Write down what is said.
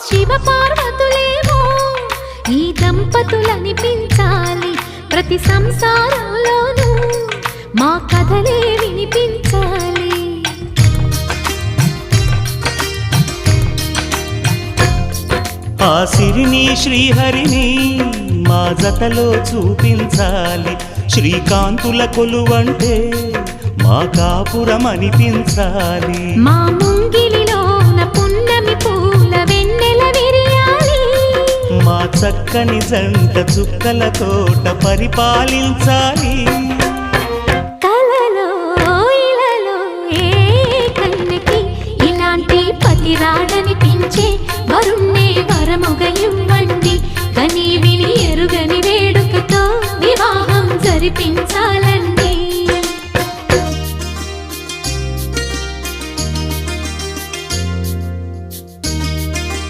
శివ పార్వతులేమో ఈ దంపతులనిపించాలి ప్రతి సంసారంలోనూ మా కథలే వినిపించాలి ఆ సిరిని శ్రీహరిని మా జతలో చూపించాలి శ్రీకాంతుల కొలువంటే మా కాపురం అనిపించాలి మా ముంగిలిలోన పున్నమి పూల వెన్నెల విరియాలి మా చక్కని జంట చుక్కల తోట పరిపాలించాలి కలలో ఇలలో ఏ కన్నెకి ఇలాంటి పతి రాడనిపించే వరుణ్ణే వరముగ